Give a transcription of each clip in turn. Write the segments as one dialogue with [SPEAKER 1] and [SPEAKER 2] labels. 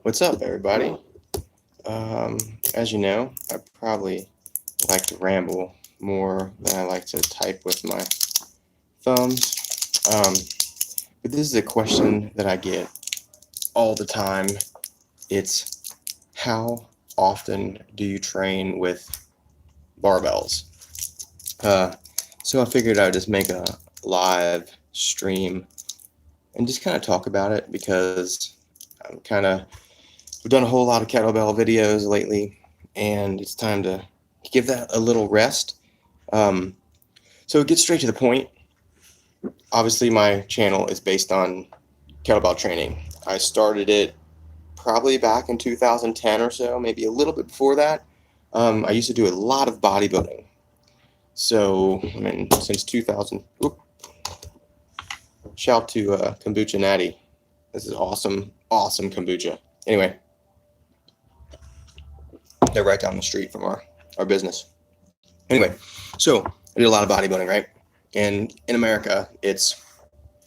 [SPEAKER 1] What's up, everybody? As you know, I probably like to ramble more than I like to type with my thumbs. But this is a question that I get all the time. It's how often do you train with barbells? So I figured I'd just make a live stream and just kind of talk about it because we've done a whole lot of kettlebell videos lately, and it's time to give that a little rest. So get straight to the point. Obviously, my channel is based on kettlebell training. I started it probably back in 2010 or so, maybe a little bit before that. I used to do a lot of bodybuilding. So, since 2000, shout to Kombucha Natty. This is awesome kombucha. Anyway, they're right down the street from our business. Anyway, so I did a lot of bodybuilding, right? And in America, it's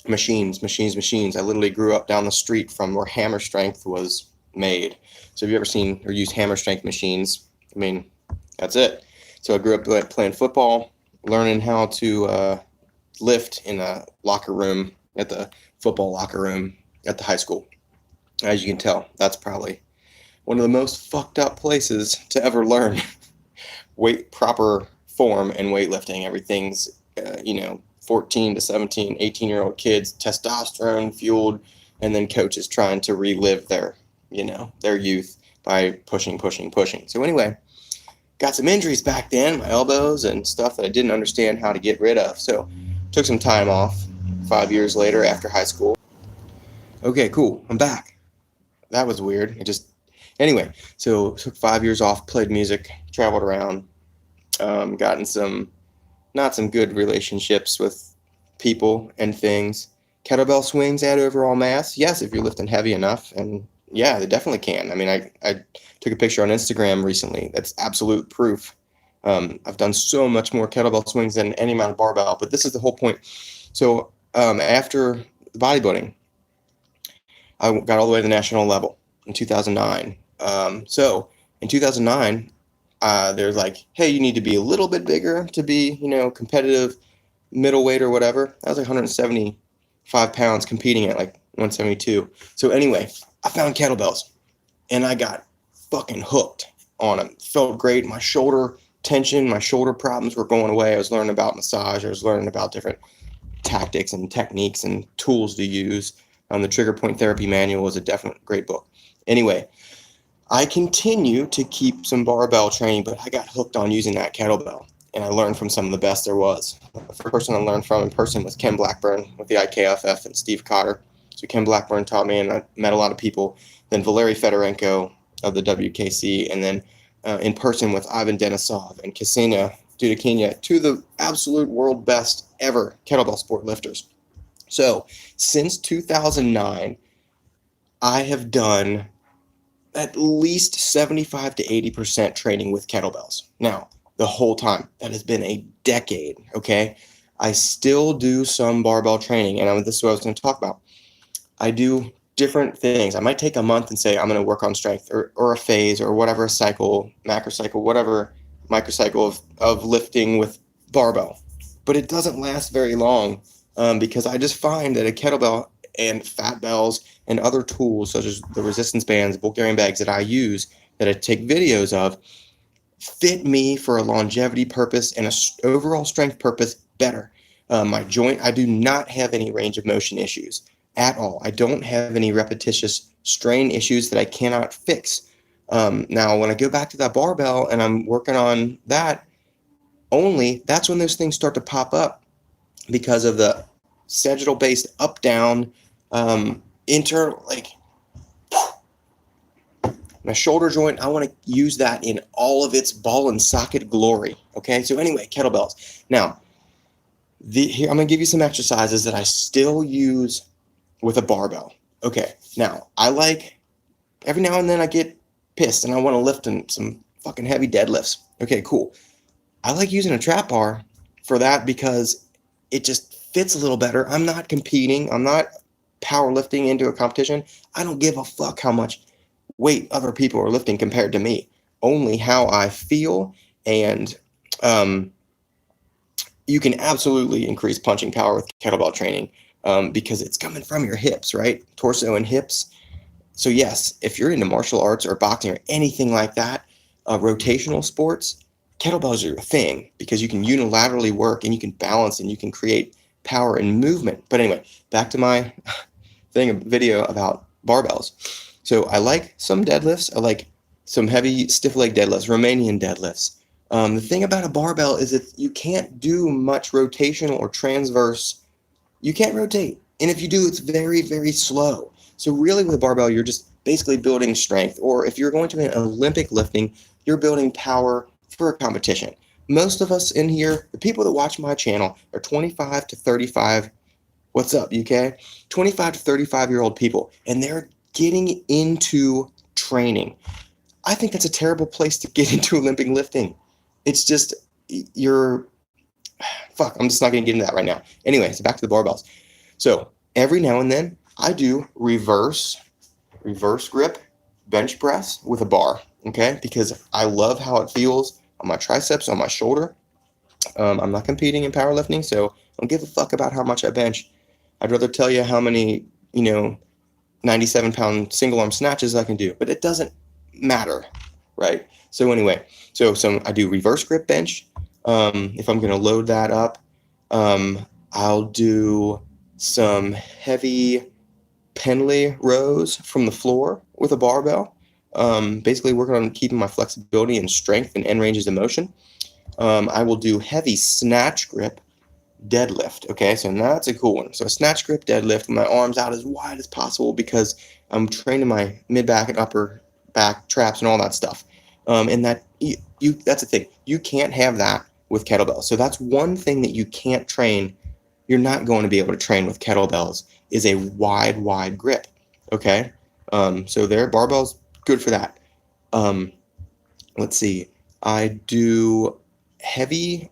[SPEAKER 1] machines. I literally grew up down the street from where hammer strength was made. So have you ever seen or used hammer strength machines? That's it. So I grew up playing football, learning how to lift in a locker room, at the football locker room at the high school. As you can tell, that's probably one of the most fucked up places to ever learn proper form and weightlifting. Everything's 14 to 17, 18-year-old kids, testosterone fueled, and then coaches trying to relive their youth by pushing. So anyway, got some injuries back then, my elbows and stuff that I didn't understand how to get rid of. So took some time off 5 years later after high school. Okay, cool, I'm back. That was weird. Anyway, so took 5 years off, played music, traveled around, gotten not some good relationships with people and things. Kettlebell swings add overall mass? Yes, if you're lifting heavy enough. And yeah, they definitely can. I took a picture on Instagram recently. That's absolute proof. I've done so much more kettlebell swings than any amount of barbell, but this is the whole point. So after bodybuilding, I got all the way to the national level in 2009. So in 2009, they're like, hey, you need to be a little bit bigger to be, competitive middleweight or whatever. I was like 175 pounds competing at like 172. So anyway, I found kettlebells and I got fucking hooked on them. Felt great. My shoulder tension, my shoulder problems were going away. I was learning about massage. I was learning about different tactics and techniques and tools to use. The Trigger Point Therapy Manual was a definite great book. Anyway, I continue to keep some barbell training, but I got hooked on using that kettlebell, and I learned from some of the best there was. The first person I learned from in person was Ken Blackburn with the IKFF and Steve Cotter. So Ken Blackburn taught me, and I met a lot of people. Then Valery Fedorenko of the WKC, and then in person with Ivan Denisov and Ksenia Dudakina, two of the absolute world best ever kettlebell sport lifters. So since 2009, I have done at least 75 to 80% training with kettlebells. Now, the whole time, that has been a decade, okay? I still do some barbell training, and this is what I was going to talk about. I do different things. I might take a month and say I'm going to work on strength or a phase or whatever, a cycle, macrocycle, whatever microcycle of lifting with barbell. But it doesn't last very long because I just find that a kettlebell and fat bells and other tools such as the resistance bands, Bulgarian bags that I use, that I take videos of, fit me for a longevity purpose and an overall strength purpose better. My joint, I do not have any range of motion issues at all. I don't have any repetitious strain issues that I cannot fix. Now, when I go back to that barbell and I'm working on that only, that's when those things start to pop up because of the sagittal-based up-down my shoulder joint. I want to use that in all of its ball and socket glory. Okay, so anyway, kettlebells. Now, here I'm going to give you some exercises that I still use with a barbell. Okay, now, every now and then I get pissed and I want to lift some fucking heavy deadlifts. Okay, cool. I like using a trap bar for that because it just fits a little better. I'm not competing. I'm not powerlifting into a competition. I don't give a fuck how much weight other people are lifting compared to me, only how I feel. And you can absolutely increase punching power with kettlebell training because it's coming from your hips, right? Torso and hips. So yes, if you're into martial arts or boxing or anything like that, rotational sports, kettlebells are your thing because you can unilaterally work and you can balance and you can create power and movement. But anyway, back to my video about barbells. So I like some deadlifts. I like some heavy stiff leg deadlifts, Romanian deadlifts. The thing about a barbell is that you can't do much rotational or transverse. You can't rotate. And if you do, it's very, very slow. So really with a barbell, you're just basically building strength. Or if you're going to an Olympic lifting, you're building power for a competition. Most of us in here, the people that watch my channel are 25 to 35. What's up, UK? 25 to 35-year-old people. And they're getting into training. I think that's a terrible place to get into Olympic lifting. It's just, I'm just not going to get into that right now. Anyway, so back to the barbells. So every now and then I do reverse grip bench press with a bar, okay? Because I love how it feels on my triceps, on my shoulder. I'm not competing in powerlifting, so I don't give a fuck about how much I bench. I'd rather tell you how many, 97-pound single arm snatches I can do, but it doesn't matter, right? So anyway, so I do reverse grip bench. If I'm going to load that up, I'll do some heavy pendlay rows from the floor with a barbell. Basically working on keeping my flexibility and strength and end ranges of motion. I will do heavy snatch grip deadlift. Okay, so now that's a cool one. So a snatch grip deadlift with my arms out as wide as possible because I'm training my mid back and upper back traps and all that stuff. And that that's the thing. You can't have that with kettlebells. So that's one thing that you can't train. You're not going to be able to train with kettlebells is a wide grip. Okay, so there, barbells, good for that. Let's see. I do heavy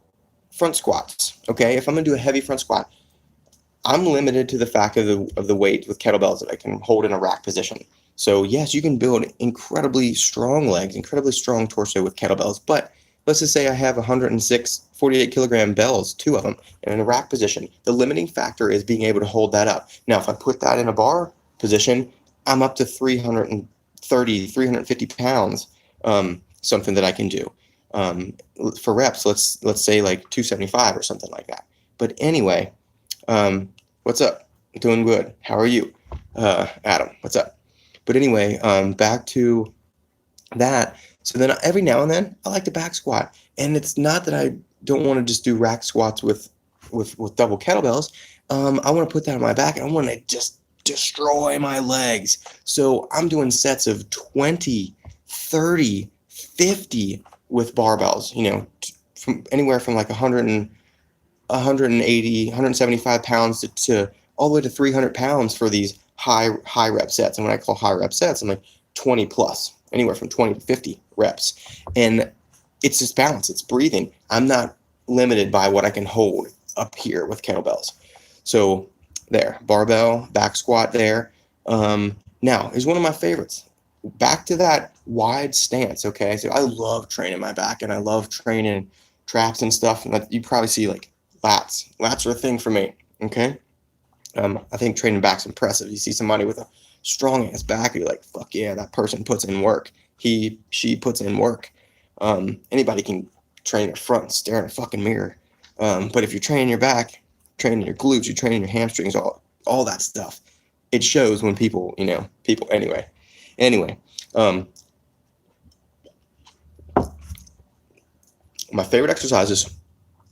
[SPEAKER 1] front squats. Okay, if I'm gonna do a heavy front squat, I'm limited to the fact of the weight with kettlebells that I can hold in a rack position. So yes, you can build incredibly strong legs, incredibly strong torso with kettlebells, but let's just say I have 106 48 kilogram bells, 2 of them, and in a rack position. The limiting factor is being able to hold that up. Now, if I put that in a bar position, I'm up to 330, 350 pounds, something that I can do. For reps, let's say like 275 or something like that. But anyway, what's up? Doing good. How are you? Adam, what's up? But anyway, back to that. So then every now and then I like to back squat. And it's not that I don't want to just do rack squats with double kettlebells. I want to put that on my back and I want to just destroy my legs. So I'm doing sets of 20, 30, 50 with barbells, from anywhere from like 180, 175 pounds to all the way to 300 pounds for these high rep sets. And when I call high rep sets, I'm like 20 plus, anywhere from 20 to 50 reps. And it's just balance, it's breathing. I'm not limited by what I can hold up here with kettlebells. So there, barbell, back squat there. Now, here's one of my favorites. Back to that wide stance, okay? So I love training my back and I love training traps and stuff. And you probably see like lats. Lats are a thing for me, okay? I think training back's impressive. You see somebody with a strong ass back, you're like, fuck yeah, that person puts in work. She puts in work. Anybody can train their front and stare in a fucking mirror. But if you're training your back, training your glutes, you're training your hamstrings, all that stuff, it shows when people anyway. My favorite exercise is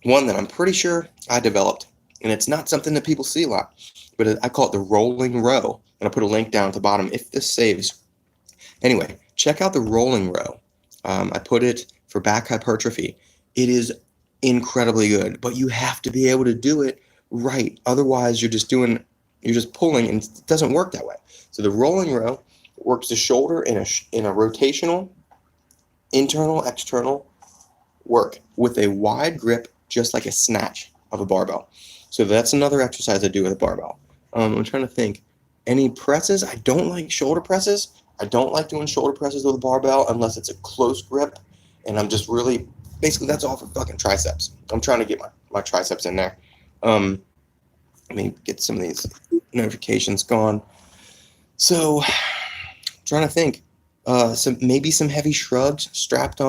[SPEAKER 1] one that I'm pretty sure I developed, and it's not something that people see a lot, but I call it the rolling row, and I'll put a link down at the bottom if this saves. Anyway, check out the rolling row. I put it for back hypertrophy. It is incredibly good, but you have to be able to do it right. Otherwise, you're just pulling, and it doesn't work that way. So the rolling row works the shoulder in a rotational, internal, external work with a wide grip, just like a snatch of a barbell. So that's another exercise I do with a barbell. I'm trying to think. Any presses? I don't like shoulder presses. I don't like doing shoulder presses with a barbell unless it's a close grip, and I'm just really, basically that's all for fucking triceps. I'm trying to get my triceps in there. Let me get some of these notifications gone. So, trying to think, maybe some heavy shrugs, strapped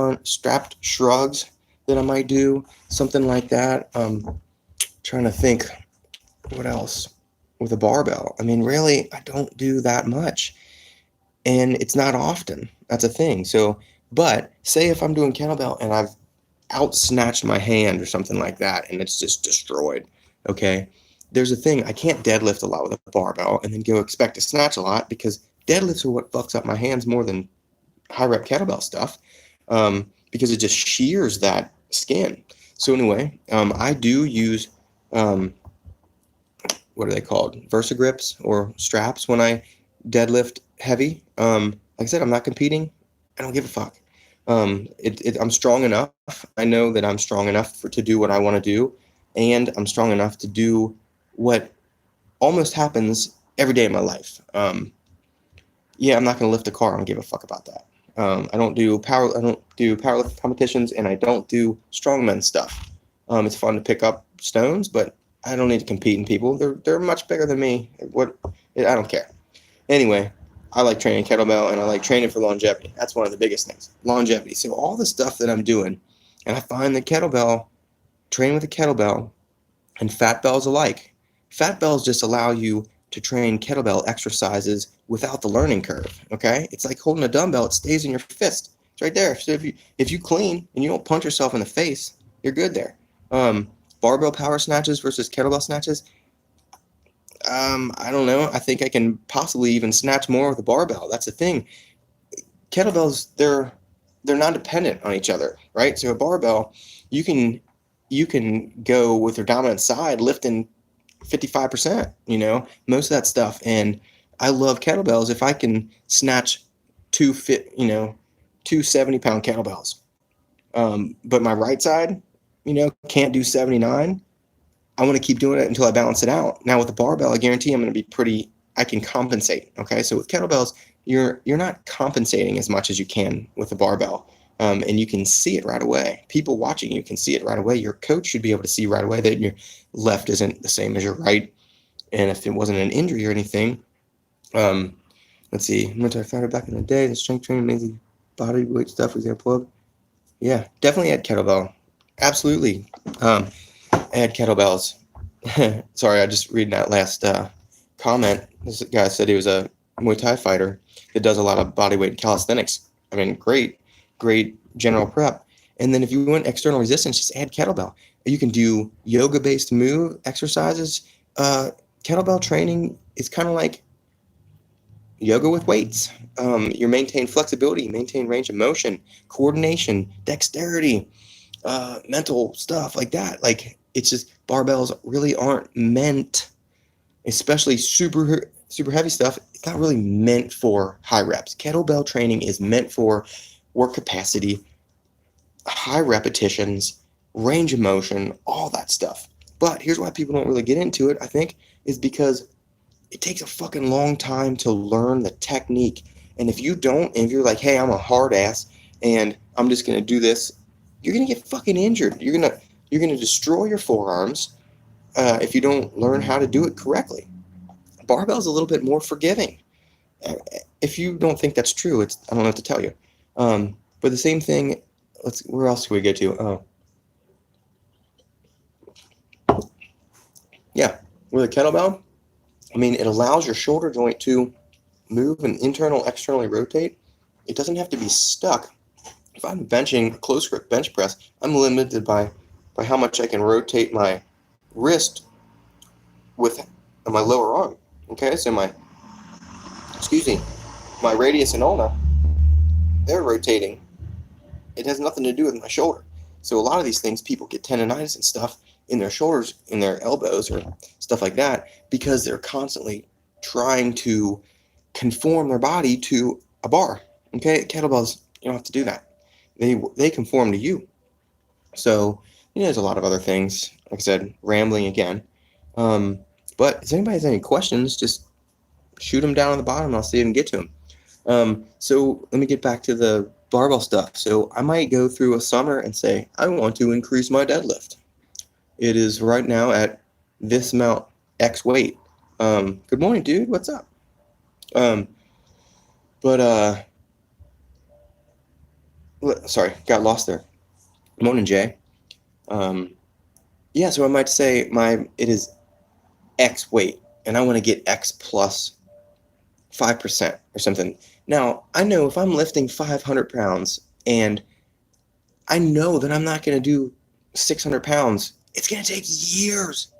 [SPEAKER 1] shrugs that I might do, something like that. Trying to think, what else with a barbell? I mean, really, I don't do that much, and it's not often. That's a thing. So, but say if I'm doing kettlebell and I've out snatched my hand or something like that, and it's just destroyed. Okay, there's a thing, I can't deadlift a lot with a barbell and then go expect to snatch a lot, because deadlifts are what fucks up my hands more than high rep kettlebell stuff, because it just shears that skin. So anyway, I do use what are they called? Versa grips or straps when I deadlift heavy. Like I said, I'm not competing. I don't give a fuck. I'm strong enough. I know that I'm strong enough to do what I want to do, and I'm strong enough to do what almost happens every day of my life. Yeah, I'm not going to lift a car. I don't give a fuck about that. I don't do powerlifting competitions, and I don't do strongman stuff. It's fun to pick up stones, but I don't need to compete in people. They're much bigger than me. I don't care. Anyway, I like training kettlebell, and I like training for longevity. That's one of the biggest things, longevity. So all the stuff that I'm doing, and I find that training with a kettlebell and fat bells alike. Fat bells just allow you to train kettlebell exercises without the learning curve, okay? It's like holding a dumbbell. It stays in your fist. It's right there. So if you clean and you don't punch yourself in the face, you're good there. Barbell power snatches versus kettlebell snatches, I don't know. I think I can possibly even snatch more with a barbell. That's the thing. Kettlebells, they're not dependent on each other, right? So a barbell, you can go with your dominant side lifting 55%, most of that stuff. And I love kettlebells if I can snatch two 70-pound kettlebells. But my right side, can't do 79. I want to keep doing it until I balance it out. Now with the barbell, I guarantee I'm going to be I can compensate. Okay. So with kettlebells, you're not compensating as much as you can with the barbell. And you can see it right away. People watching you can see it right away. Your coach should be able to see right away that your left isn't the same as your right. And if it wasn't an injury or anything, let's see. Remember I found it back in the day, the strength training, mainly body weight stuff, for example. Yeah, definitely add kettlebell. Absolutely. Add kettlebells. Sorry, I just read that last comment. This guy said he was a Muay Thai fighter that does a lot of body weight calisthenics. I mean, great general prep. And then if you want external resistance, just add kettlebell. You can do yoga-based move exercises. Kettlebell training is kind of like yoga with weights. You maintain flexibility, you maintain range of motion, coordination, dexterity, mental stuff like that. Like, it's just, barbells really aren't meant, especially super heavy stuff. It's not really meant for high reps. Kettlebell training is meant for work capacity, high repetitions, range of motion, all that stuff. But here's why people don't really get into it, I think, is because it takes a fucking long time to learn the technique. And if you're like, hey, I'm a hard ass and I'm just going to do this, you're going to get fucking injured. You're going to destroy your forearms if you don't learn how to do it correctly. Barbell's a little bit more forgiving. If you don't think that's true, I don't know what to tell you. But the same thing, where else can we go to? Yeah, with a kettlebell, I mean, it allows your shoulder joint to move and externally rotate. It doesn't have to be stuck. If I'm benching close grip bench press, I'm limited by how much I can rotate my wrist with my lower arm. Okay, so my radius and ulna, they're rotating. It has nothing to do with my shoulder. So a lot of these things, people get tendonitis and stuff in their shoulders, in their elbows, or stuff like that, because they're constantly trying to conform their body to a bar. Okay, kettlebells, you don't have to do that. They conform to you. So, there's a lot of other things. Like I said, rambling again. But if anybody has any questions, just shoot them down on the bottom and I'll see if I can get to them. So let me get back to the barbell stuff. So I might go through a summer and say, I want to increase my deadlift. It is right now at this amount X weight. Good morning, dude. What's up? Um, but sorry, got lost there. Good morning, Jay. Yeah, so I might say it is X weight, and I want to get X plus 5% or something. Now, I know if I'm lifting 500 pounds and I know that I'm not going to do 600 pounds, it's going to take years.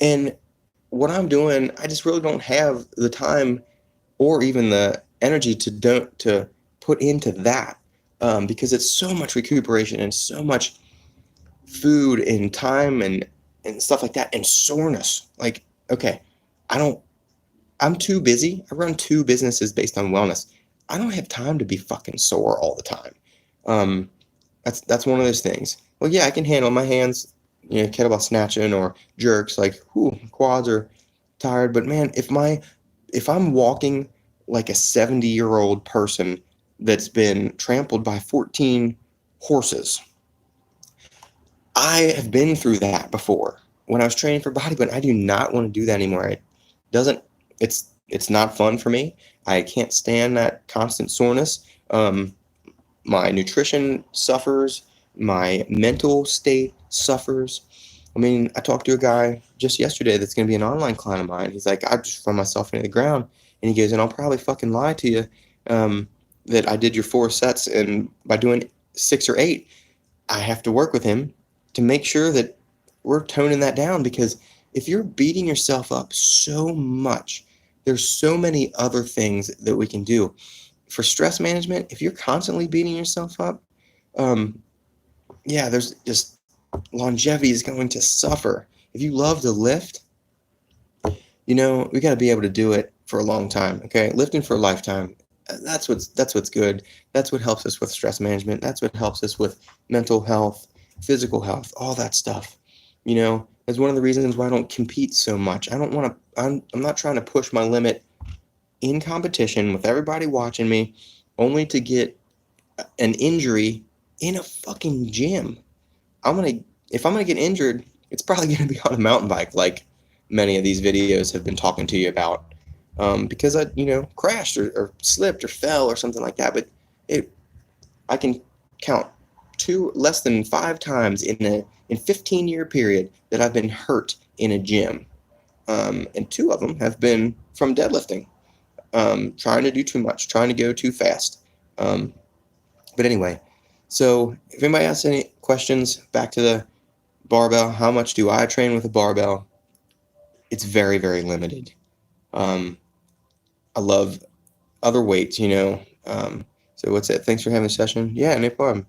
[SPEAKER 1] And what I'm doing, I just really don't have the time or even the energy to put into that, because it's so much recuperation and so much food and time and stuff like that, and soreness. Like, okay, I'm too busy. I run 2 businesses based on wellness. I don't have time to be fucking sore all the time. That's one of those things. Well, yeah, I can handle my hands, kettlebell snatching or jerks, like, quads are tired. But man, if I'm walking like a 70-year-old person that's been trampled by 14 horses, I have been through that before. When I was training for bodybuilding, I do not want to do that anymore. It's not fun for me. I can't stand that constant soreness. My nutrition suffers. My mental state suffers. I mean, I talked to a guy just yesterday that's going to be an online client of mine. He's like, I just run myself into the ground. And he goes, and I'll probably fucking lie to you that I did your 4 sets, and by doing 6 or 8, I have to work with him to make sure that we're toning that down, because if you're beating yourself up so much, there's so many other things that we can do. For stress management, if you're constantly beating yourself up, there's just longevity is going to suffer. If you love to lift, we got to be able to do it for a long time. Okay, lifting for a lifetime. That's what's good. That's what helps us with stress management. That's what helps us with mental health, physical health, all that stuff. That's one of the reasons why I don't compete so much. I don't want to. I'm not trying to push my limit in competition with everybody watching me, only to get an injury in a fucking gym. If I'm gonna get injured, it's probably gonna be on a mountain bike, like many of these videos have been talking to you about, because I, crashed or slipped or fell or something like that. But I can count less than 5 times in 15-year period that I've been hurt in a gym, and 2 of them have been from deadlifting, trying to do too much, trying to go too fast. But anyway, so if anybody has any questions, back to the barbell. How much do I train with a barbell? It's very, very limited. I love other weights, so what's it? Thanks for having a session. Yeah, no problem.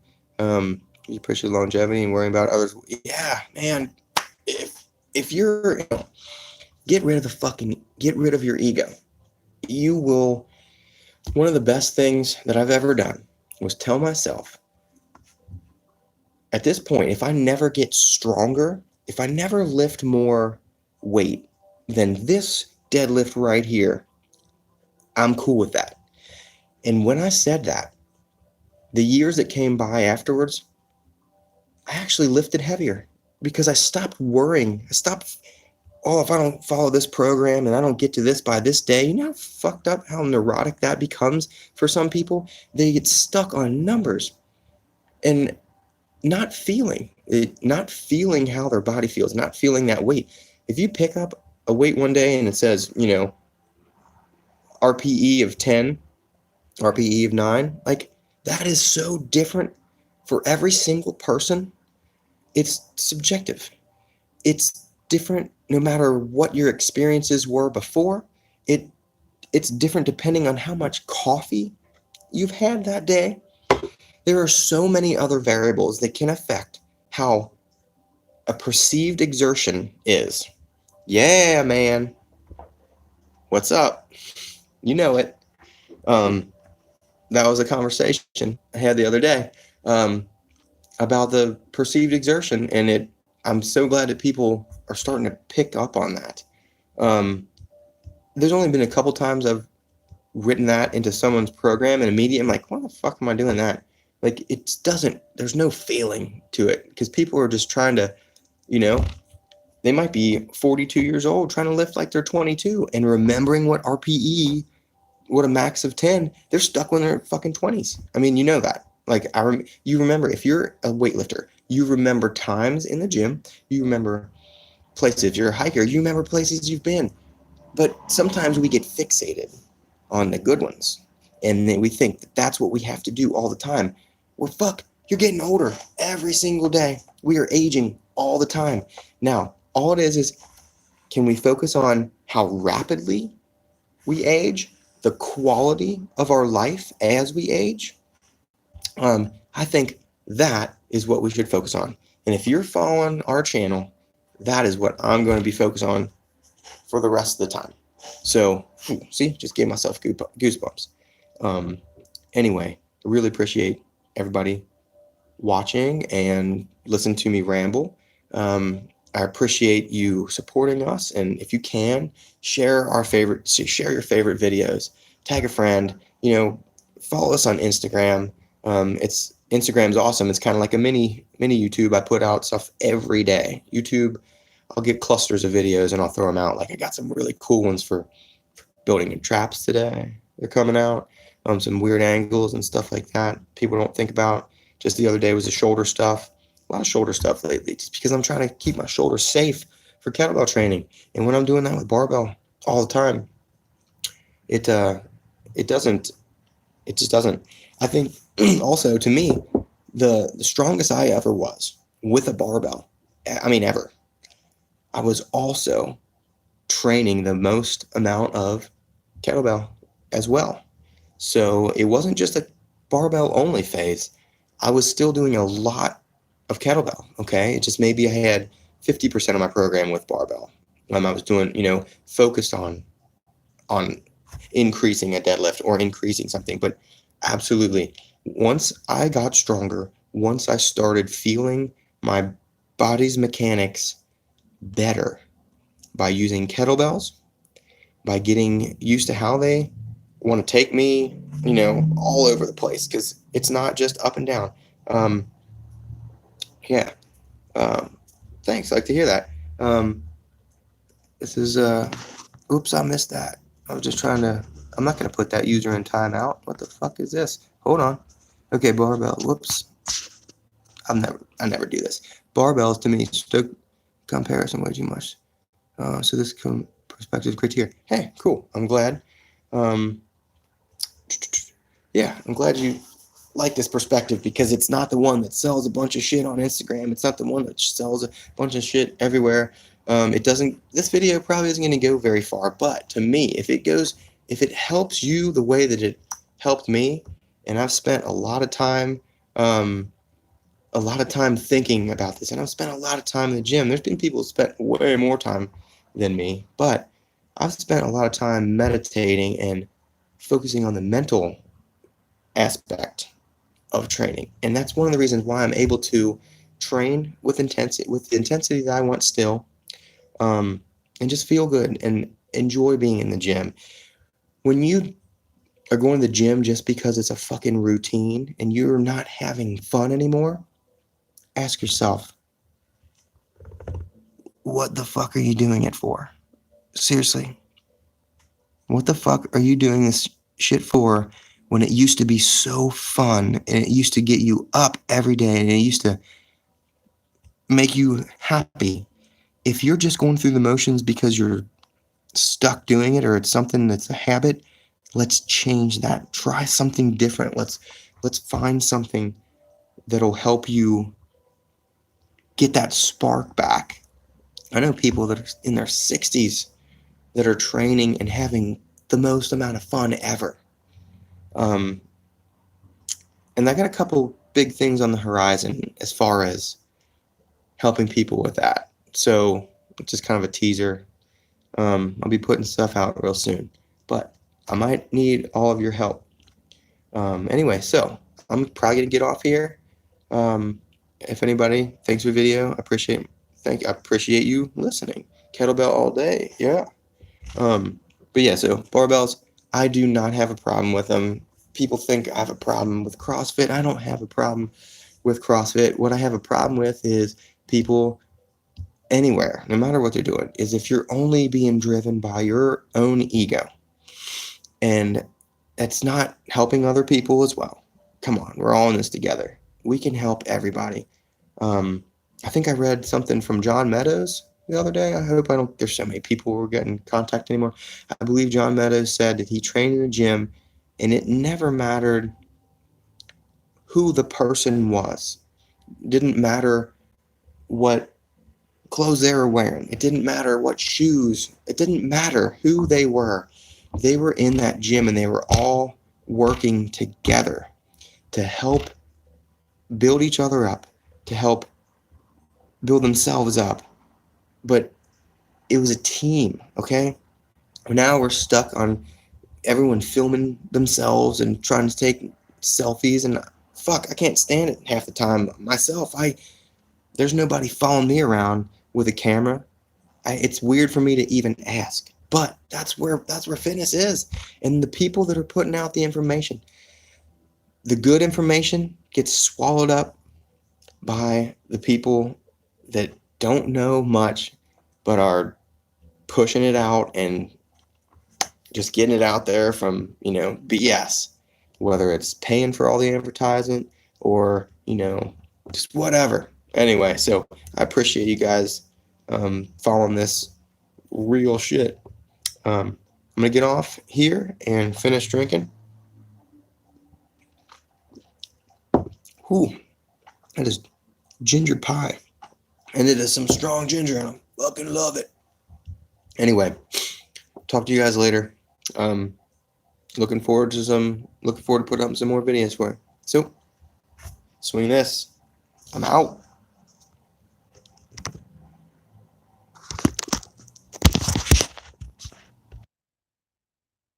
[SPEAKER 1] You appreciate longevity and worrying about others. Yeah, man. If you're, get rid of your ego. You will. One of the best things that I've ever done was tell myself, at this point, if I never get stronger, if I never lift more weight than this deadlift right here, I'm cool with that. And when I said that, the years that came by afterwards, I actually lifted heavier because I stopped worrying. I stopped, if I don't follow this program and I don't get to this by this day, you know how fucked up, how neurotic that becomes for some people? They get stuck on numbers and not feeling how their body feels, not feeling that weight. If you pick up a weight one day and it says, RPE of 10, RPE of 9, like, that is so different for every single person. It's subjective. It's different no matter what your experiences were before. It's different depending on how much coffee you've had that day. There are so many other variables that can affect how a perceived exertion is. Yeah, man. What's up? You know it. That was a conversation I had the other day, about the perceived exertion, and I'm so glad that people are starting to pick up on that. There's only been a couple times I've written that into someone's program and immediately I'm like, why the fuck am I doing that? Like, it doesn't, there's no feeling to it because people are just trying to, you know, they might be 42 years old trying to lift like they're 22 and remembering what RPE, what a max of 10, they're stuck when they're fucking 20s. I mean, you know that. Like, you remember, if you're a weightlifter, you remember times in the gym, you remember places. If you're a hiker, you remember places you've been. But sometimes we get fixated on the good ones. And then we think that that's what we have to do all the time. Well, fuck, you're getting older every single day. We are aging all the time. Now, all it is can we focus on how rapidly we age, the quality of our life as we age? I think that is what we should focus on. And if you're following our channel, that is what I'm going to be focused on for the rest of the time. So, see, just gave myself goosebumps. Anyway, I really appreciate everybody watching and listening to me ramble. I appreciate you supporting us, and if you can, share your favorite videos, tag a friend, follow us on Instagram. Instagram's awesome. It's kind of like a mini YouTube. I put out stuff every day. YouTube, I'll get clusters of videos and I'll throw them out. Like, I got some really cool ones for building in traps today. They're coming out. Some weird angles and stuff like that people don't think about. Just the other day was the shoulder stuff. A lot of shoulder stuff lately, just because I'm trying to keep my shoulders safe for kettlebell training. And when I'm doing that with barbell all the time, it just doesn't. I think also, to me, the strongest I ever was with a barbell, I mean, ever, I was also training the most amount of kettlebell as well. So it wasn't just a barbell only phase. I was still doing a lot of kettlebell. Okay. It just, maybe I had 50% of my program with barbell. I was doing, focused on increasing a deadlift or increasing something. But absolutely, once I got stronger, once I started feeling my body's mechanics better by using kettlebells, by getting used to how they want to take me, all over the place, because it's not just up and down. Yeah. Thanks. I like to hear that. This is, oops, I missed that. I was just trying to, I'm not going to put that user in timeout. What the fuck is this? Hold on. Okay, barbell. Whoops. I never do this. Barbells, to me, stoke comparison way too much. So this perspective criteria. Hey, cool. I'm glad. Yeah, I'm glad you like this perspective, because it's not the one that sells a bunch of shit on Instagram. It's not the one that sells a bunch of shit everywhere. This video probably isn't going to go very far, but to me, if it helps you the way that it helped me, and I've spent a lot of time thinking about this, and I've spent a lot of time in the gym. There's been people who spent way more time than me, but I've spent a lot of time meditating and focusing on the mental aspect of training. And that's one of the reasons why I'm able to train with the intensity that I want still, and just feel good and enjoy being in the gym. When you are going to the gym just because it's a fucking routine and you're not having fun anymore, ask yourself, what the fuck are you doing it for? Seriously. What the fuck are you doing this shit for when it used to be so fun and it used to get you up every day and it used to make you happy? If you're just going through the motions because you're stuck doing it, or it's something that's a habit, let's change that. Try something different. Let's find something that'll help you get that spark back. I know people that are in their 60s that are training and having the most amount of fun ever. And I got a couple big things on the horizon as far as helping people with that. So it's just kind of a teaser. I'll be putting stuff out real soon, but I might need all of your help. Anyway, so I'm probably gonna get off here. If anybody thanks for the video, I appreciate you listening. Kettlebell all day, yeah. But yeah, so barbells, I do not have a problem with them. People think I have a problem with CrossFit. I don't have a problem with CrossFit. What I have a problem with is people anywhere, no matter what they're doing, is if you're only being driven by your own ego and it's not helping other people as well. Come on, we're all in this together. We can help everybody. I think I read something from John Meadows the other day. I hope I don't, there's so many people who are getting contact anymore. I believe John Meadows said that he trained in a gym and it never mattered who the person was. It didn't matter what clothes they were wearing. It didn't matter what shoes. It didn't matter who they were. They were in that gym and they were all working together to help build each other up, to help build themselves up. But it was a team, okay? Now we're stuck on everyone filming themselves and trying to take selfies, and fuck, I can't stand it half the time myself. There's nobody following me around with a camera. It's weird for me to even ask, but that's where fitness is. And the people that are putting out the information, the good information gets swallowed up by the people that don't know much but are pushing it out and just getting it out there from, BS, whether it's paying for all the advertisement or, just whatever. Anyway, so I appreciate you guys following this real shit. I'm going to get off here and finish drinking. Whew, that is ginger pie. And it is some strong ginger, and I fucking love it. Anyway, talk to you guys later. Looking forward to putting up some more videos for you. So, swing this. I'm out.